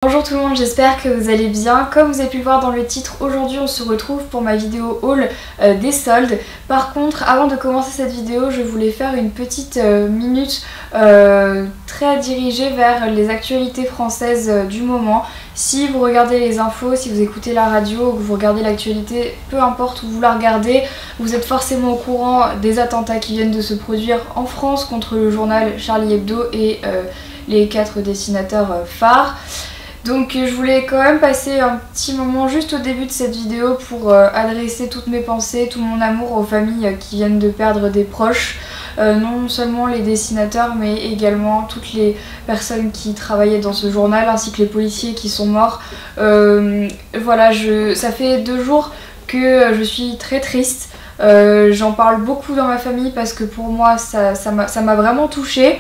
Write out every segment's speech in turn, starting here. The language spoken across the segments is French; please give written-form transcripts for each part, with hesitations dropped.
Bonjour tout le monde, j'espère que vous allez bien. Comme vous avez pu le voir dans le titre, aujourd'hui on se retrouve pour ma vidéo haul des soldes. Par contre, avant de commencer cette vidéo, je voulais faire une petite minute très dirigée vers les actualités françaises du moment. Si vous regardez les infos, si vous écoutez la radio, que vous regardez l'actualité, peu importe où vous la regardez, vous êtes forcément au courant des attentats qui viennent de se produire en France contre le journal Charlie Hebdo et les 4 dessinateurs phares. Donc je voulais quand même passer un petit moment juste au début de cette vidéo pour adresser toutes mes pensées, tout mon amour aux familles qui viennent de perdre des proches. Non seulement les dessinateurs mais également toutes les personnes qui travaillaient dans ce journal ainsi que les policiers qui sont morts. Voilà, ça fait 2 jours que je suis très triste. J'en parle beaucoup dans ma famille parce que pour moi ça m'a vraiment touchée.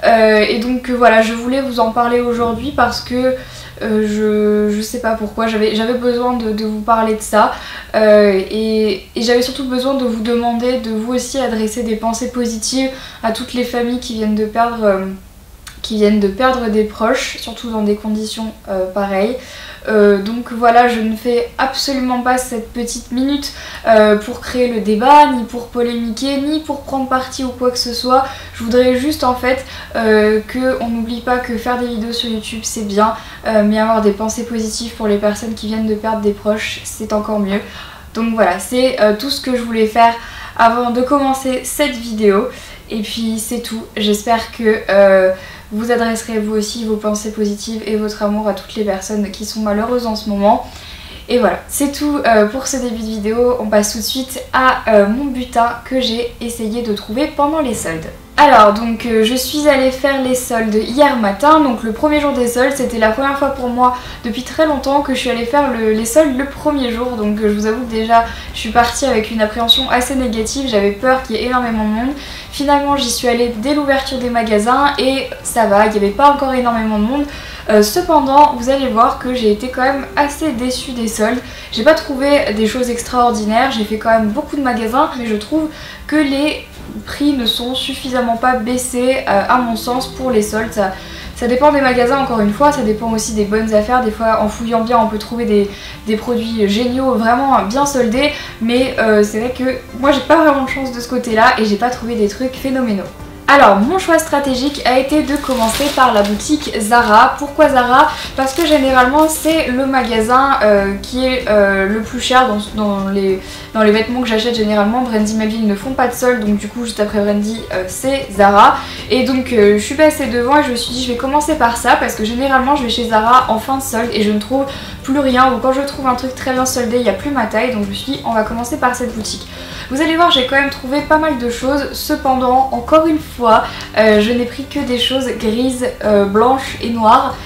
Et donc voilà, je voulais vous en parler aujourd'hui parce que je sais pas pourquoi, j'avais besoin de vous parler de ça et j'avais surtout besoin de vous demander de vous aussi adresser des pensées positives à toutes les familles qui viennent de perdre des proches, surtout dans des conditions pareilles. Donc voilà, je ne fais absolument pas cette petite minute pour créer le débat, ni pour polémiquer, ni pour prendre parti ou quoi que ce soit. Je voudrais juste en fait qu'on n'oublie pas que faire des vidéos sur YouTube c'est bien, mais avoir des pensées positives pour les personnes qui viennent de perdre des proches c'est encore mieux. Donc voilà, c'est tout ce que je voulais faire avant de commencer cette vidéo. Et puis c'est tout, j'espère que vous adresserez vous aussi vos pensées positives et votre amour à toutes les personnes qui sont malheureuses en ce moment. Et voilà, c'est tout pour ce début de vidéo. On passe tout de suite à mon butin que j'ai essayé de trouver pendant les soldes. Alors donc je suis allée faire les soldes hier matin, donc le premier jour des soldes, c'était la première fois pour moi depuis très longtemps que je suis allée faire les soldes le premier jour, donc je vous avoue que déjà je suis partie avec une appréhension assez négative, j'avais peur qu'il y ait énormément de monde. Finalement j'y suis allée dès l'ouverture des magasins et ça va, il n'y avait pas encore énormément de monde. Cependant vous allez voir que j'ai été quand même assez déçue des soldes. J'ai pas trouvé des choses extraordinaires, j'ai fait quand même beaucoup de magasins, mais je trouve que les prix ne sont suffisamment pas baissés à mon sens pour les soldes. Ça dépend des magasins encore une fois, ça dépend aussi des bonnes affaires. Des fois en fouillant bien on peut trouver des produits géniaux, vraiment bien soldés, mais c'est vrai que moi j'ai pas vraiment de chance de ce côté là et j'ai pas trouvé des trucs phénoménaux. Alors mon choix stratégique a été de commencer par la boutique Zara. Pourquoi Zara? Parce que généralement c'est le magasin qui est le plus cher dans les vêtements que j'achète généralement. Brandy Melville ne font pas de solde, donc du coup juste après Brandy c'est Zara. Et donc je suis passée devant et je me suis dit je vais commencer par ça parce que généralement je vais chez Zara en fin de solde et je ne trouve plus rien, ou quand je trouve un truc très bien soldé il n'y a plus ma taille, donc je me suis dit on va commencer par cette boutique. Vous allez voir, j'ai quand même trouvé pas mal de choses, cependant encore une fois je n'ai pris que des choses grises, blanches et noires.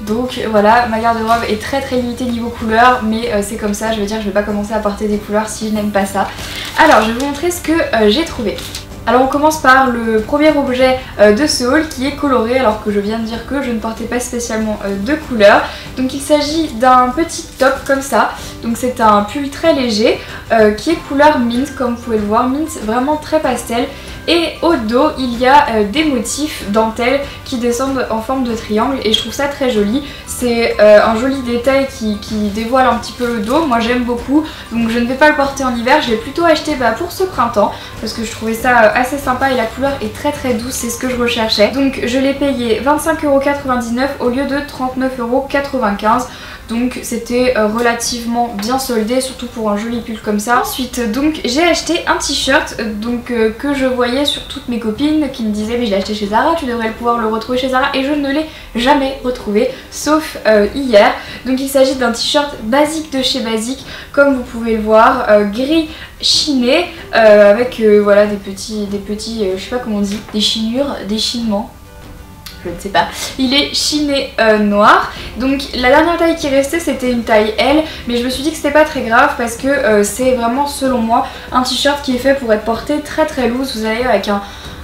Donc voilà, ma garde-robe est très limitée niveau couleur, mais c'est comme ça, je veux dire je vais pas commencer à porter des couleurs si je n'aime pas ça. Alors je vais vous montrer ce que j'ai trouvé. Alors on commence par le premier objet de ce haul qui est coloré, alors que je viens de dire que je ne portais pas spécialement de couleur. Donc il s'agit d'un petit top comme ça, donc c'est un pull très léger qui est couleur mint, comme vous pouvez le voir, mint vraiment très pastel. Et au dos il y a des motifs dentelle qui descendent en forme de triangle et je trouve ça très joli. C'est un joli détail qui dévoile un petit peu le dos, moi j'aime beaucoup, donc je ne vais pas le porter en hiver, je l'ai plutôt acheté pour ce printemps parce que je trouvais ça assez sympa et la couleur est très douce, c'est ce que je recherchais. Donc je l'ai payé 25,99€ au lieu de 39,95€. Donc c'était relativement bien soldé, surtout pour un joli pull comme ça. Ensuite donc j'ai acheté un t-shirt que je voyais sur toutes mes copines qui me disaient mais je l'ai acheté chez Zara, tu devrais pouvoir le retrouver chez Zara, et je ne l'ai jamais retrouvé sauf hier. Donc il s'agit d'un t-shirt basique de chez Basique, comme vous pouvez le voir, gris chiné avec voilà des petits je sais pas comment on dit, des chinures, des chinements. Je ne sais pas. Il est chiné noir. Donc la dernière taille qui restait c'était une taille L, mais je me suis dit que c'était pas très grave parce que c'est vraiment selon moi un t-shirt qui est fait pour être porté très loose. Vous allez avec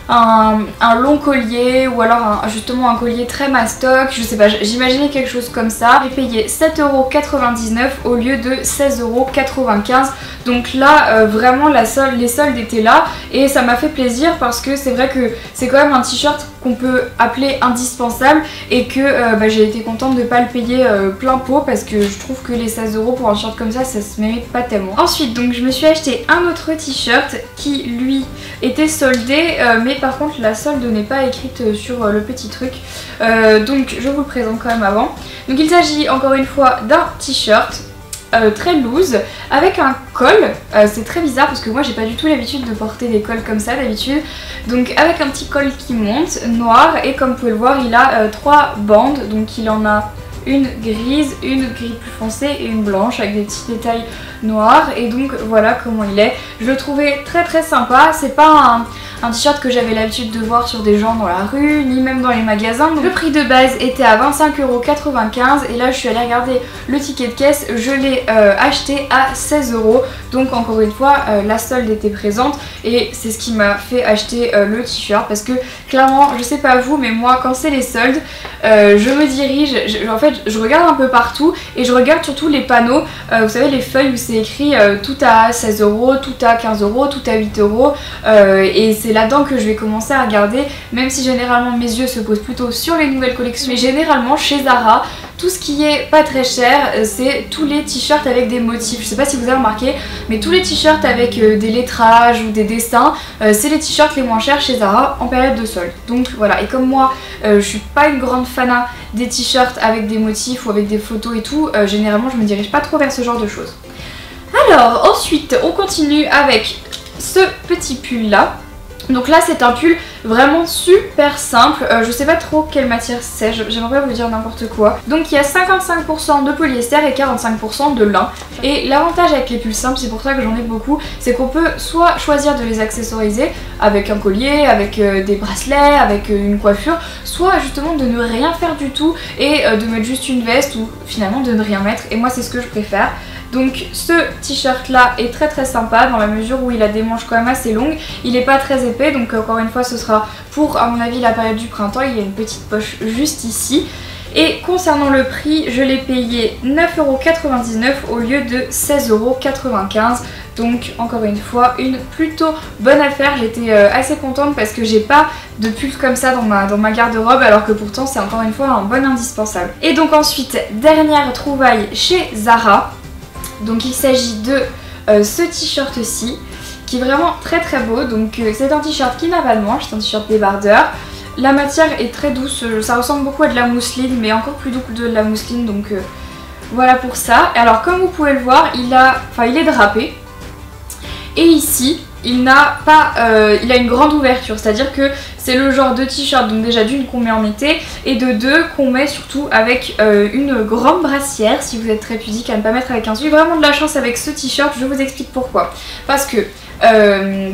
un long collier ou alors justement un collier très mastoc, je sais pas, j'imaginais quelque chose comme ça. J'ai payé 7,99€ au lieu de 16,95€. Donc là vraiment les soldes étaient là et ça m'a fait plaisir parce que c'est vrai que c'est quand même un t-shirt qu'on peut appeler indispensable et que j'ai été contente de ne pas le payer plein pot parce que je trouve que les 16 € pour un t-shirt comme ça se mérite pas tellement. Ensuite donc je me suis acheté un autre t-shirt qui lui était soldé mais par contre la solde n'est pas écrite sur le petit truc donc je vous le présente quand même avant. Donc il s'agit encore une fois d'un t-shirt très loose avec un col, c'est très bizarre parce que moi j'ai pas du tout l'habitude de porter des cols comme ça d'habitude, donc avec un petit col qui monte noir et comme vous pouvez le voir il a 3 bandes, donc il en a une grise, une gris plus foncé et une blanche avec des petits détails noirs et donc voilà comment il est. Je le trouvais très très sympa, c'est pas un t-shirt que j'avais l'habitude de voir sur des gens dans la rue ni même dans les magasins. Donc, le prix de base était à 25,95 € et là je suis allée regarder le ticket de caisse, je l'ai acheté à 16 €, donc encore une fois la solde était présente et c'est ce qui m'a fait acheter le t-shirt parce que clairement je sais pas vous mais moi quand c'est les soldes je me dirige, en fait je regarde un peu partout et je regarde surtout les panneaux, vous savez les feuilles où c'est écrit tout à 16 €, tout à 15 €, tout à 8 € et c'est là-dedans que je vais commencer à regarder, même si généralement mes yeux se posent plutôt sur les nouvelles collections. Mais généralement chez Zara, tout ce qui est pas très cher, c'est tous les t-shirts avec des motifs. Je sais pas si vous avez remarqué, mais tous les t-shirts avec des lettrages ou des dessins, c'est les t-shirts les moins chers chez Zara en période de solde. Donc voilà, et comme moi je suis pas une grande fanat des t-shirts avec des motifs ou avec des photos et tout, généralement je me dirige pas trop vers ce genre de choses. Alors ensuite on continue avec ce petit pull là. Donc là c'est un pull vraiment super simple, je sais pas trop quelle matière c'est, j'aimerais pas vous dire n'importe quoi. Donc il y a 55% de polyester et 45% de lin. Et l'avantage avec les pulls simples, c'est pour ça que j'en ai beaucoup, c'est qu'on peut soit choisir de les accessoriser avec un collier, avec des bracelets, avec une coiffure, soit justement de ne rien faire du tout et de mettre juste une veste ou finalement de ne rien mettre, et moi c'est ce que je préfère. Donc ce t-shirt là est très très sympa dans la mesure où il a des manches quand même assez longues, il n'est pas très épais, donc encore une fois ce sera pour à mon avis la période du printemps. Il y a une petite poche juste ici. Et concernant le prix, je l'ai payé 9,99 € au lieu de 16,95 €. Donc encore une fois une plutôt bonne affaire, j'étais assez contente parce que j'ai pas de pull comme ça dans ma garde-robe alors que pourtant c'est encore une fois un bon indispensable. Et donc ensuite, dernière trouvaille chez Zara. Donc il s'agit de ce t-shirt-ci qui est vraiment très très beau. Donc c'est un t-shirt qui n'a pas de manches, c'est un t-shirt débardeur. La matière est très douce, ça ressemble beaucoup à de la mousseline mais encore plus doux que de la mousseline, donc voilà pour ça. Alors comme vous pouvez le voir, il est drapé et ici il n'a pas, il a une grande ouverture, c'est-à-dire que c'est le genre de t-shirt, donc déjà d'une qu'on met en été et de deux qu'on met surtout avec une grande brassière si vous êtes très pudique à ne pas mettre avec un. J'ai vraiment de la chance avec ce t-shirt, je vous explique pourquoi. Parce que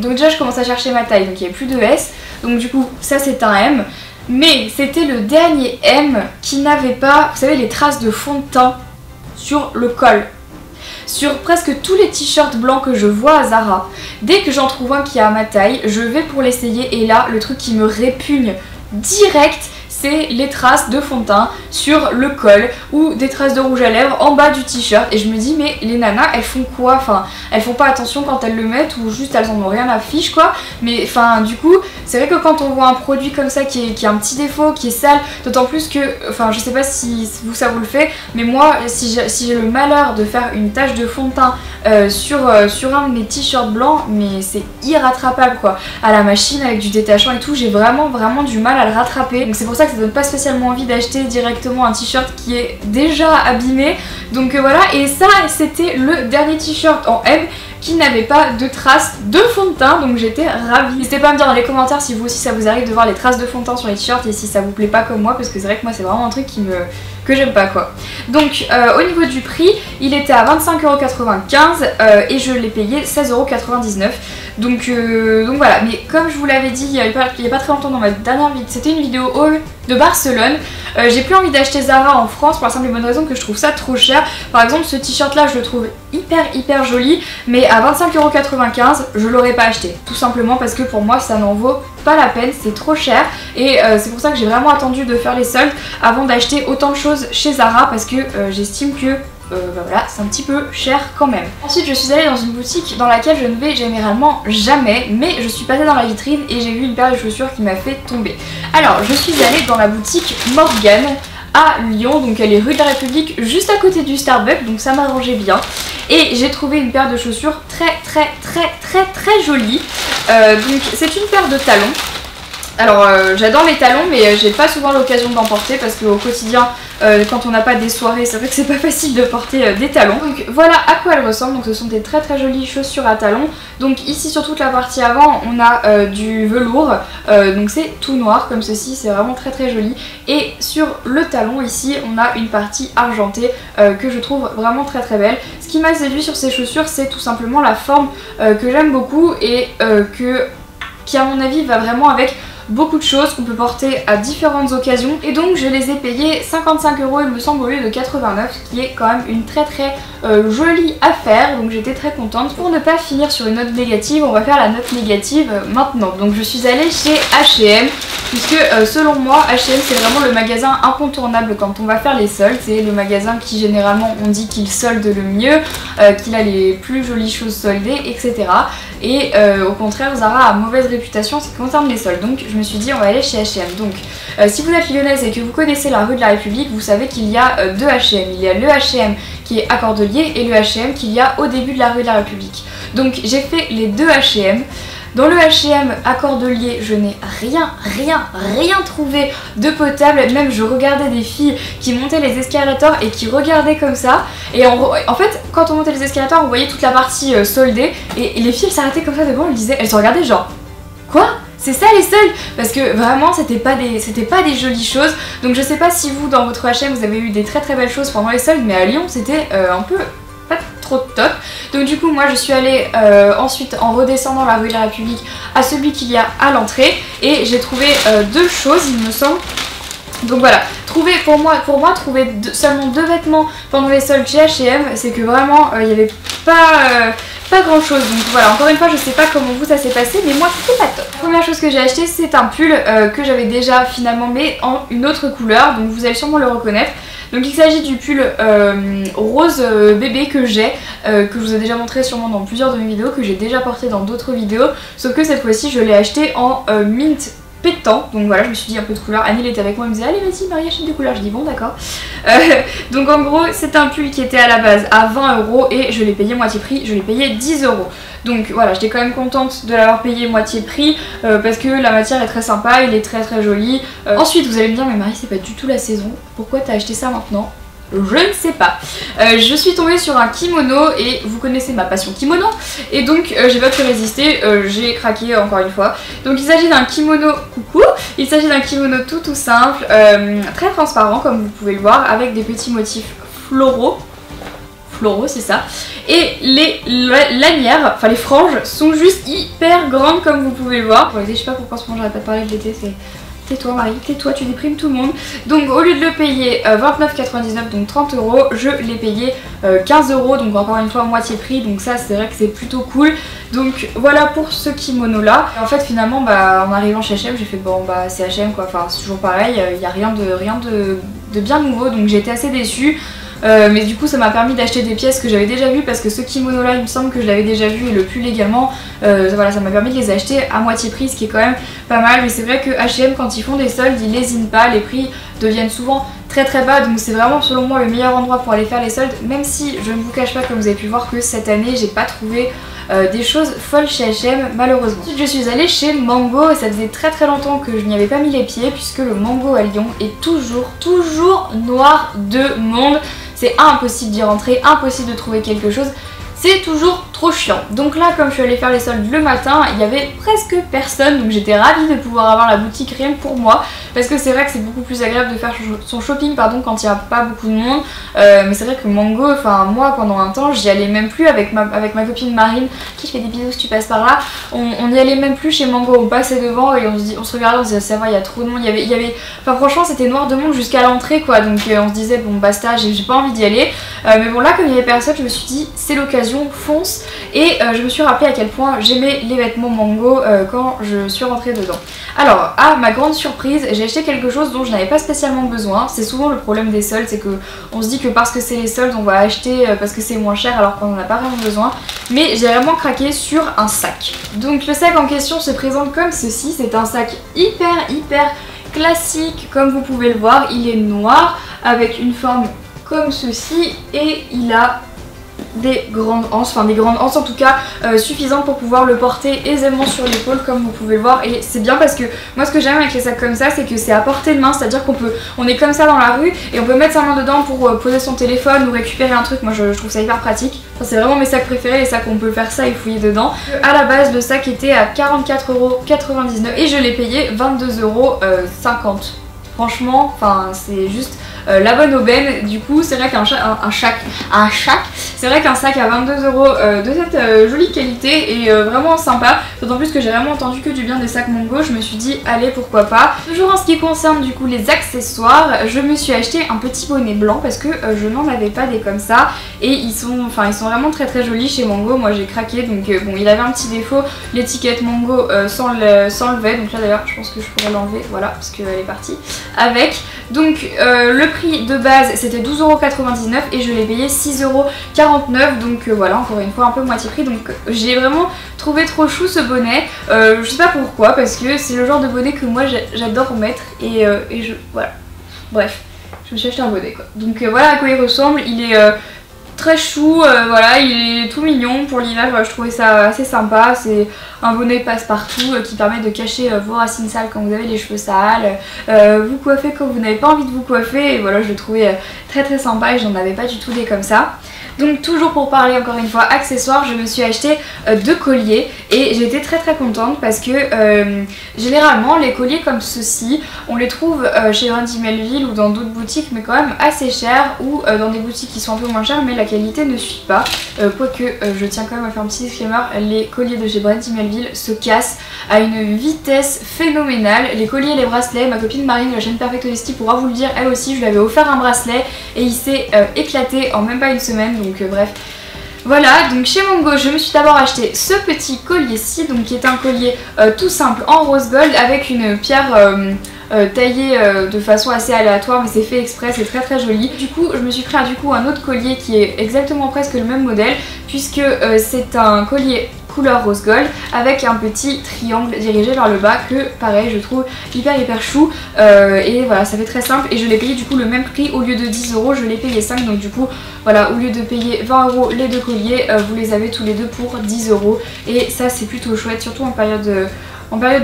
donc déjà je commence à chercher ma taille, donc il n'y avait plus de S, donc du coup ça c'est un M, mais c'était le dernier M qui n'avait pas, vous savez, les traces de fond de teint sur le col. Sur presque tous les t-shirts blancs que je vois à Zara, dès que j'en trouve un qui est à ma taille, je vais pour l'essayer et là le truc qui me répugne direct, c'est les traces de fond de teint sur le col ou des traces de rouge à lèvres en bas du t-shirt. Et je me dis mais les nanas elles font quoi? Enfin elles font pas attention quand elles le mettent ou juste elles en ont rien à fiche quoi. Mais enfin du coup c'est vrai que quand on voit un produit comme ça qui a un petit défaut, qui est sale, d'autant plus que, enfin je sais pas si vous ça vous le fait, mais moi si j'ai le malheur de faire une tache de fond de teint sur un de mes t-shirts blancs, mais c'est irrattrapable quoi. À la machine avec du détachant et tout, j'ai vraiment du mal à le rattraper. Donc c'est pour ça que ça donne pas spécialement envie d'acheter directement un t-shirt qui est déjà abîmé. Donc voilà, et ça c'était le dernier t-shirt en M qui n'avait pas de traces de fond de teint, donc j'étais ravie. N'hésitez pas à me dire dans les commentaires si vous aussi ça vous arrive de voir les traces de fond de teint sur les t-shirts et si ça vous plaît pas comme moi, parce que c'est vrai que moi c'est vraiment un truc que j'aime pas quoi. Donc au niveau du prix, il était à 25,95 € et je l'ai payé 16,99 €. Donc voilà, mais comme je vous l'avais dit il y a pas très longtemps dans ma dernière vidéo, c'était une vidéo haul de Barcelone, j'ai plus envie d'acheter Zara en France pour la simple et bonne raison que je trouve ça trop cher. Par exemple ce t-shirt là je le trouve hyper joli, mais à 25,95 € je l'aurais pas acheté, tout simplement parce que pour moi ça n'en vaut pas la peine, c'est trop cher. Et c'est pour ça que j'ai vraiment attendu de faire les soldes avant d'acheter autant de choses chez Zara, parce que j'estime que bah voilà, c'est un petit peu cher quand même. Ensuite je suis allée dans une boutique dans laquelle je ne vais généralement jamais, mais je suis passée dans la vitrine et j'ai vu une paire de chaussures qui m'a fait tomber. Alors je suis allée dans la boutique Morgane à Lyon, donc elle est rue de la République juste à côté du Starbucks, donc ça m'arrangeait bien. Et j'ai trouvé une paire de chaussures très jolie. Donc c'est une paire de talons. Alors j'adore les talons, mais j'ai pas souvent l'occasion d'en porter parce qu'au quotidien quand on n'a pas des soirées, c'est vrai que c'est pas facile de porter des talons. Donc voilà à quoi elles ressemblent. Donc ce sont des très jolies chaussures à talons. Donc ici sur toute la partie avant on a du velours, donc c'est tout noir comme ceci, c'est vraiment très joli. Et sur le talon ici on a une partie argentée que je trouve vraiment très belle. Ce qui m'a séduit sur ces chaussures, c'est tout simplement la forme que j'aime beaucoup et qui à mon avis va vraiment avec beaucoup de choses qu'on peut porter à différentes occasions. Et donc je les ai payées 55 € il me semble au lieu de 89, ce qui est quand même une très jolie affaire, donc j'étais très contente. Pour ne pas finir sur une note négative, on va faire la note négative maintenant. Donc je suis allée chez H&M puisque selon moi H&M c'est vraiment le magasin incontournable quand on va faire les soldes. C'est le magasin qui généralement on dit qu'il solde le mieux, qu'il a les plus jolies choses soldées, etc. Et au contraire Zara a mauvaise réputation en ce qui concerne les soldes. Donc je me suis dit on va aller chez H&M. Donc si vous êtes lyonnaise et que vous connaissez la rue de la République, vous savez qu'il y a deux H&M. Il y a le H&M qui est à Cordeliers et le H&M qu'il y a au début de la rue de la République. Donc j'ai fait les deux H&M. Dans le H&M à Cordeliers, je n'ai rien trouvé de potable. Même je regardais des filles qui montaient les escalators et qui regardaient comme ça. Et en fait, quand on montait les escalators, on voyait toute la partie soldée. Et les filles s'arrêtaient comme ça devant, elles se regardaient genre quoi ? C'est ça les soldes? Parce que vraiment c'était pas des jolies choses. Donc je sais pas si vous dans votre H&M vous avez eu des très belles choses pendant les soldes, mais à Lyon c'était un peu pas trop top. Donc du coup moi je suis allée ensuite en redescendant la rue de la République à celui qu'il y a à l'entrée et j'ai trouvé deux choses il me semble. Donc voilà, pour moi trouver seulement deux vêtements pendant les soldes chez H&M, c'est que vraiment il n'y avait pas grand chose. Donc voilà, encore une fois je sais pas comment vous ça s'est passé, mais moi c'était pas top. La première chose que j'ai acheté c'est un pull que j'avais déjà finalement mais en une autre couleur, donc vous allez sûrement le reconnaître. Donc il s'agit du pull rose bébé que j'ai, que je vous ai déjà montré sûrement dans plusieurs de mes vidéos, que j'ai déjà porté dans d'autres vidéos, sauf que cette fois-ci je l'ai acheté en mint pétant. Donc voilà, je me suis dit un peu de couleur. Annie était avec moi, elle me disait allez vas-y Marie achète des couleurs, je dis bon d'accord. Donc en gros c'est un pull qui était à la base à 20 € et je l'ai payé moitié prix, je l'ai payé 10 €. Donc voilà, j'étais quand même contente de l'avoir payé moitié prix parce que la matière est très sympa, il est très joli. Ensuite vous allez me dire mais Marie c'est pas du tout la saison, pourquoi t'as acheté ça maintenant? Je ne sais pas. Je suis tombée sur un kimono et vous connaissez ma passion kimono et donc j'ai pas pu résister, j'ai craqué encore une fois. Donc il s'agit d'un kimono, il s'agit d'un kimono tout simple, très transparent comme vous pouvez le voir, avec des petits motifs floraux c'est ça, et les lanières, enfin les franges sont juste hyper grandes comme vous pouvez le voir. Je sais pas pourquoi en ce moment j'arrête pas de parler de l'été, c'est... Tais-toi Marie, tais-toi, tu déprimes tout le monde. Donc au lieu de le payer 29,99 donc 30 €, je l'ai payé 15 €, donc encore une fois moitié prix, donc ça c'est vrai que c'est plutôt cool. Donc voilà pour ce kimono là. En fait finalement en arrivant chez H&M j'ai fait bon bah c'est H&M quoi, enfin c'est toujours pareil, il n'y a rien de bien nouveau, donc j'ai été assez déçue. Mais du coup ça m'a permis d'acheter des pièces que j'avais déjà vues parce que ce kimono là il me semble que je l'avais déjà vu et le pull également, voilà ça m'a permis de les acheter à moitié prix, ce qui est quand même pas mal. Mais c'est vrai que H&M quand ils font des soldes ils lésinent pas, les prix deviennent souvent très bas, donc c'est vraiment selon moi le meilleur endroit pour aller faire les soldes, même si je ne vous cache pas comme vous avez pu voir que cette année j'ai pas trouvé des choses folles chez H&M malheureusement. Ensuite je suis allée chez Mango et ça faisait très longtemps que je n'y avais pas mis les pieds puisque le Mango à Lyon est toujours noir de monde. C'est impossible d'y rentrer, impossible de trouver quelque chose, c'est toujours trop chiant. Donc là comme je suis allée faire les soldes le matin, il y avait presque personne, donc j'étais ravie de pouvoir avoir la boutique rien que pour moi, parce que c'est vrai que c'est beaucoup plus agréable de faire son shopping quand il n'y a pas beaucoup de monde. Mais c'est vrai que Mango, enfin moi pendant un temps j'y allais même plus avec ma copine Marine, qui fait des bisous si tu passes par là, on n'y allait même plus chez Mango, on passait devant et on se regardait, on se disait ça va il y a trop de monde, enfin franchement c'était noir de monde jusqu'à l'entrée quoi, donc on se disait bon basta j'ai pas envie d'y aller. Mais bon là comme il y avait personne je me suis dit c'est l'occasion, fonce. et je me suis rappelé à quel point j'aimais les vêtements Mango quand je suis rentrée dedans. Alors à ma grande surprise, j'ai acheté quelque chose dont je n'avais pas spécialement besoin. C'est souvent le problème des soldes, c'est que on se dit que parce que c'est les soldes on va acheter parce que c'est moins cher alors qu'on n'en a pas vraiment besoin. Mais j'ai vraiment craqué sur un sac. Donc le sac en question se présente comme ceci, c'est un sac hyper classique comme vous pouvez le voir. Il est noir avec une forme comme ceci et il a des grandes anses, enfin des grandes anses en tout cas suffisantes pour pouvoir le porter aisément sur l'épaule comme vous pouvez le voir. Et c'est bien parce que moi ce que j'aime avec les sacs comme ça c'est que c'est à portée de main, c'est à dire on est comme ça dans la rue et on peut mettre sa main dedans pour poser son téléphone ou récupérer un truc. Moi je trouve ça hyper pratique, enfin, c'est vraiment mes sacs préférés, les sacs où on peut faire ça et fouiller dedans. À la base le sac était à 44,99€ et je l'ai payé 22,50€. Franchement, enfin c'est juste la bonne aubaine. Du coup c'est vrai qu'un c'est vrai qu'un sac à 22€ de cette jolie qualité est vraiment sympa, d'autant plus que j'ai vraiment entendu que du bien des sacs Mango. Je me suis dit allez pourquoi pas. Toujours en ce qui concerne du coup les accessoires, je me suis acheté un petit bonnet blanc parce que je n'en avais pas des comme ça et ils sont vraiment très jolis chez Mango. Moi j'ai craqué, donc bon il avait un petit défaut, l'étiquette Mango s'enlevait, donc là d'ailleurs je pense que je pourrais l'enlever, voilà, parce qu'elle est partie avec. Donc le prix de base c'était 12,99€ et je l'ai payé 6,49€, donc voilà, encore une fois un peu moitié prix. Donc j'ai vraiment trouvé trop chou ce bonnet, je sais pas pourquoi, parce que c'est le genre de bonnet que moi j'adore mettre et voilà, bref, je me suis acheté un bonnet quoi. Donc voilà à quoi il ressemble, il est très chou, voilà, il est tout mignon pour l'hiver, je trouvais ça assez sympa. C'est un bonnet passe-partout qui permet de cacher vos racines sales quand vous avez les cheveux sales, vous coiffer quand vous n'avez pas envie de vous coiffer, et voilà, je le trouvais très sympa et j'en avais pas du tout des comme ça. Donc toujours pour parler encore une fois accessoires, je me suis acheté deux colliers et j'étais très contente parce que généralement les colliers comme ceux-ci on les trouve chez Brandy Melville ou dans d'autres boutiques mais quand même assez chers, ou dans des boutiques qui sont un peu moins chères mais la qualité ne suit pas, quoique je tiens quand même à faire un petit disclaimer, les colliers de chez Brandy Melville se cassent à une vitesse phénoménale. Les colliers et les bracelets, ma copine Marine de la chaîne Perfect Honesty pourra vous le dire, elle aussi, je lui avais offert un bracelet et il s'est éclaté en même pas une semaine. Donc bref, voilà, donc chez Mango je me suis d'abord acheté ce petit collier-ci, donc qui est un collier tout simple en rose gold avec une pierre taillée de façon assez aléatoire, mais c'est fait exprès, c'est très joli. Du coup je me suis pris un autre collier qui est exactement presque le même modèle, puisque c'est un collier couleur rose gold avec un petit triangle dirigé vers le bas que pareil je trouve hyper chou, et voilà, ça fait très simple et je l'ai payé du coup le même prix. Au lieu de 10€, je l'ai payé 5, donc du coup voilà, au lieu de payer 20€ les deux colliers, vous les avez tous les deux pour 10€ et ça c'est plutôt chouette, surtout en période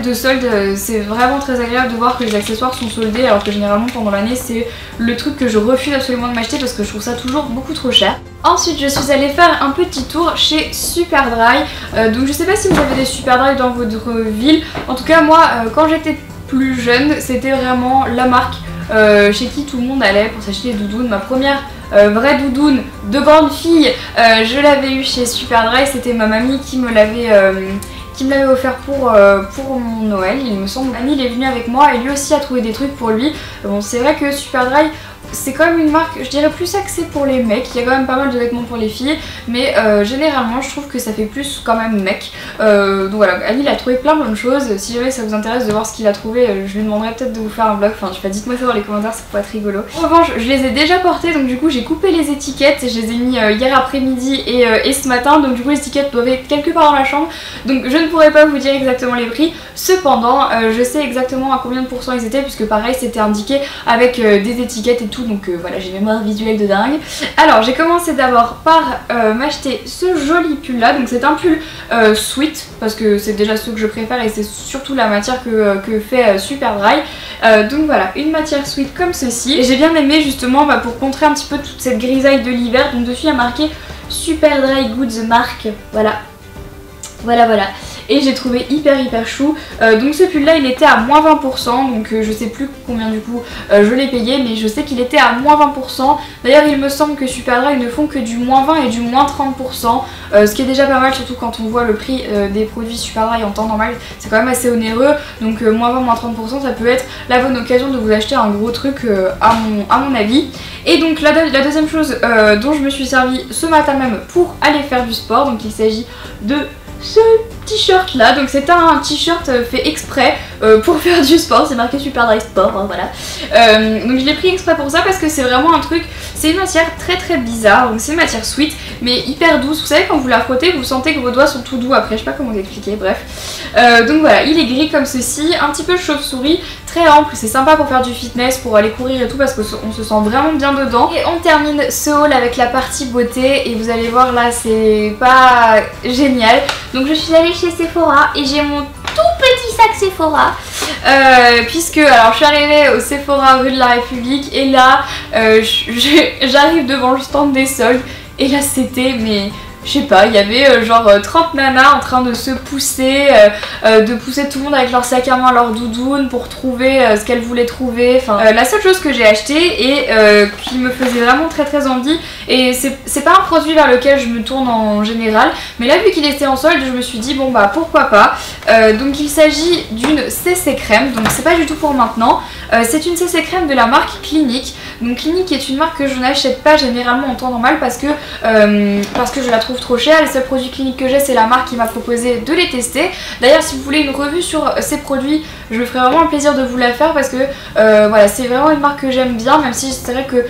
de solde. C'est vraiment très agréable de voir que les accessoires sont soldés, alors que généralement pendant l'année c'est le truc que je refuse absolument de m'acheter parce que je trouve ça toujours beaucoup trop cher. Ensuite je suis allée faire un petit tour chez Superdry, donc je sais pas si vous avez des Superdry dans votre ville. En tout cas moi quand j'étais plus jeune c'était vraiment la marque chez qui tout le monde allait pour s'acheter des doudounes. Ma première vraie doudoune de grande fille, je l'avais eu chez Superdry, c'était ma mamie qui me l'avait offert pour mon Noël, il me semble. Annie il est venu avec moi et lui aussi a trouvé des trucs pour lui. Bon, c'est vrai que Superdry c'est quand même une marque, je dirais, plus axée pour les mecs. Il y a quand même pas mal de vêtements pour les filles, mais généralement je trouve que ça fait plus quand même mec. Donc voilà, Ali il a trouvé plein de choses. Si jamais ça vous intéresse de voir ce qu'il a trouvé, je lui demanderai peut-être de vous faire un vlog. Enfin, je sais pas, dites-moi ça dans les commentaires, ça pourrait être rigolo. En revanche, je les ai déjà portés, donc du coup j'ai coupé les étiquettes. Je les ai mis hier après-midi et ce matin, donc du coup les étiquettes doivent être quelque part dans la chambre. Donc je ne pourrais pas vous dire exactement les prix. Cependant, je sais exactement à combien de pourcents ils étaient, puisque pareil c'était indiqué avec des étiquettes et tout. Donc voilà, j'ai une mémoire visuelle de dingue. Alors j'ai commencé d'abord par m'acheter ce joli pull là. Donc c'est un pull sweat, parce que c'est déjà ce que je préfère et c'est surtout la matière que fait Superdry. Donc voilà, une matière sweat comme ceci. Et j'ai bien aimé justement pour contrer un petit peu toute cette grisaille de l'hiver. Donc dessus il y a marqué Superdry Goods Mark. Voilà. et j'ai trouvé hyper chou. Donc ce pull là il était à moins 20%, donc je sais plus combien du coup je l'ai payé, mais je sais qu'il était à moins 20%. D'ailleurs il me semble que Superdry ne font que du moins 20 et du moins 30%, ce qui est déjà pas mal, surtout quand on voit le prix des produits Superdry en temps normal, c'est quand même assez onéreux. Donc moins 20, moins 30%, ça peut être la bonne occasion de vous acheter un gros truc à mon avis. Et donc la deuxième chose dont je me suis servi ce matin même pour aller faire du sport, donc il s'agit de ce t-shirt là. Donc c'est un t-shirt fait exprès pour faire du sport, c'est marqué Superdry Sport, hein, voilà. Donc je l'ai pris exprès pour ça parce que c'est vraiment un truc, c'est une matière très bizarre, donc c'est une matière sweet mais hyper douce. Vous savez quand vous la frottez vous sentez que vos doigts sont tout doux après, je sais pas comment vous expliquer, bref. Donc voilà, il est gris comme ceci, un petit peu chauve-souris, très ample, c'est sympa pour faire du fitness, pour aller courir et tout parce qu'on se sent vraiment bien dedans. Et on termine ce haul avec la partie beauté et vous allez voir là c'est pas génial. Donc je suis allée chez Sephora et j'ai mon tout petit sac Sephora puisque alors je suis arrivée au Sephora rue de la République et là j'arrive devant le stand des soldes et là c'était mais je sais pas, il y avait genre 30 nanas en train de se pousser, de pousser tout le monde avec leur sac à main, leur doudoune pour trouver ce qu'elles voulaient trouver. Enfin, la seule chose que j'ai acheté et qui me faisait vraiment très envie, et c'est pas un produit vers lequel je me tourne en général, mais là vu qu'il était en solde, je me suis dit bon bah pourquoi pas. Donc il s'agit d'une CC crème, donc c'est pas du tout pour maintenant. C'est une CC crème de la marque Clinique. Donc Clinique est une marque que je n'achète pas généralement en temps normal parce que je la trouve trop cher. Les seuls produits Clinique que j'ai c'est la marque qui m'a proposé de les tester. D'ailleurs si vous voulez une revue sur ces produits, je me ferai vraiment un plaisir de vous la faire parce que voilà, c'est vraiment une marque que j'aime bien, même si c'est vrai que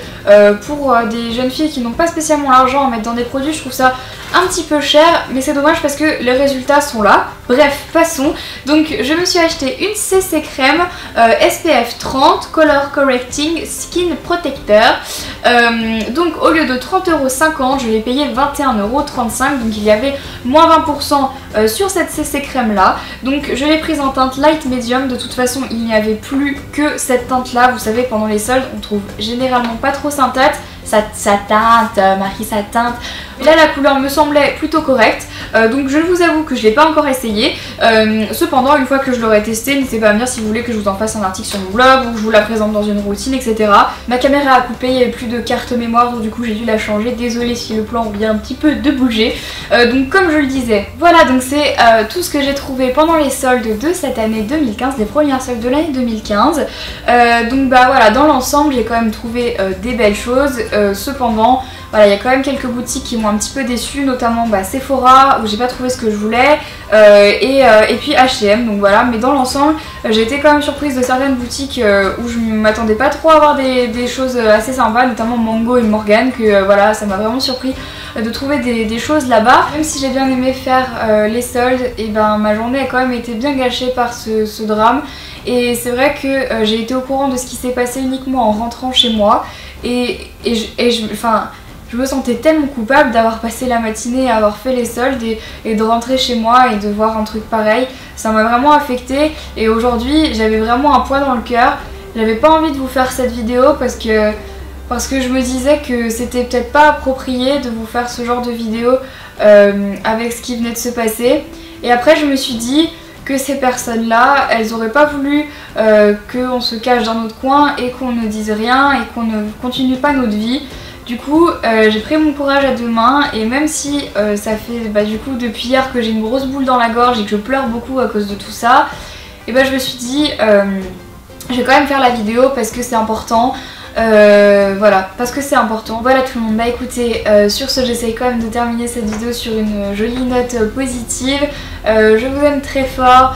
pour des jeunes filles qui n'ont pas spécialement l'argent à mettre dans des produits, je trouve ça un petit peu cher, mais c'est dommage parce que les résultats sont là. Bref, passons. Donc je me suis acheté une CC crème SPF 30 Color Correcting Skin Protector. Donc au lieu de 30,50 €, je l'ai payé 21,35 €, donc il y avait moins 20% sur cette CC crème là. Donc je l'ai prise en teinte light medium, de toute façon il n'y avait plus que cette teinte là. Vous savez pendant les soldes on trouve généralement pas trop sa teinte, Marie sa teinte. Là la couleur me semblait plutôt correcte, donc je vous avoue que je l'ai pas encore essayé. Cependant une fois que je l'aurai testé, n'hésitez pas à me dire si vous voulez que je vous en fasse un article sur mon blog ou que je vous la présente dans une routine, etc. Ma caméra a coupé, il n'y avait plus de carte mémoire, donc du coup j'ai dû la changer. Désolée si le plan vient un petit peu de bouger. Donc comme je le disais, voilà, donc c'est tout ce que j'ai trouvé pendant les soldes de cette année 2015, les premières soldes de l'année 2015. Donc bah voilà, dans l'ensemble j'ai quand même trouvé des belles choses. Cependant voilà, il y a quand même quelques boutiques qui m'ont un petit peu déçue, notamment Sephora où j'ai pas trouvé ce que je voulais, et puis H&M, donc voilà. Mais dans l'ensemble j'ai été quand même surprise de certaines boutiques où je m'attendais pas trop à avoir des choses assez sympas, notamment Mango et Morgan, que voilà, ça m'a vraiment surpris de trouver des choses là-bas. Même si j'ai bien aimé faire les soldes, et ben ma journée a quand même été bien gâchée par ce drame. Et c'est vrai que j'ai été au courant de ce qui s'est passé uniquement en rentrant chez moi, je me sentais tellement coupable d'avoir passé la matinée à avoir fait les soldes et de rentrer chez moi et de voir un truc pareil. Ça m'a vraiment affectée et aujourd'hui j'avais vraiment un poids dans le cœur. J'avais pas envie de vous faire cette vidéo parce que je me disais que c'était peut-être pas approprié de vous faire ce genre de vidéo avec ce qui venait de se passer. Et après je me suis dit que ces personnes-là, elles auraient pas voulu qu'on se cache dans notre coin et qu'on ne dise rien et qu'on ne continue pas notre vie. Du coup j'ai pris mon courage à deux mains et même si ça fait du coup depuis hier que j'ai une grosse boule dans la gorge et que je pleure beaucoup à cause de tout ça, et je me suis dit je vais quand même faire la vidéo parce que c'est important. Voilà, parce que c'est important. Voilà tout le monde, écoutez, sur ce j'essaye quand même de terminer cette vidéo sur une jolie note positive. Je vous aime très fort,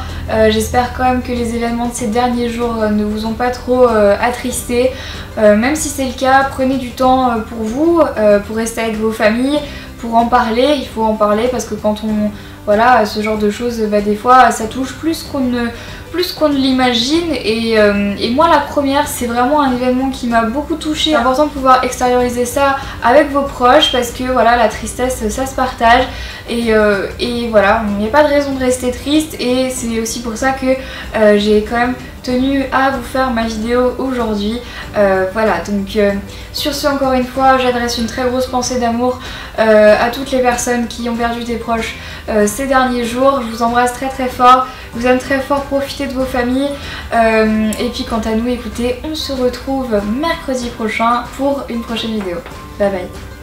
j'espère quand même que les événements de ces derniers jours ne vous ont pas trop attristé. Même si c'est le cas, prenez du temps pour vous, pour rester avec vos familles, pour en parler. Il faut en parler parce que quand on... Voilà, ce genre de choses, des fois ça touche plus qu'on ne l'imagine et moi la première, c'est vraiment un événement qui m'a beaucoup touchée. C'est important de pouvoir extérioriser ça avec vos proches parce que voilà, la tristesse ça se partage et voilà, il n'y a pas de raison de rester triste et c'est aussi pour ça que j'ai quand même tenu à vous faire ma vidéo aujourd'hui. Voilà, donc sur ce, encore une fois, j'adresse une très grosse pensée d'amour à toutes les personnes qui ont perdu des proches ces derniers jours. Je vous embrasse très très fort, je vous aime très fort, profitez de vos familles. Et puis quant à nous, écoutez, on se retrouve mercredi prochain pour une prochaine vidéo. Bye bye.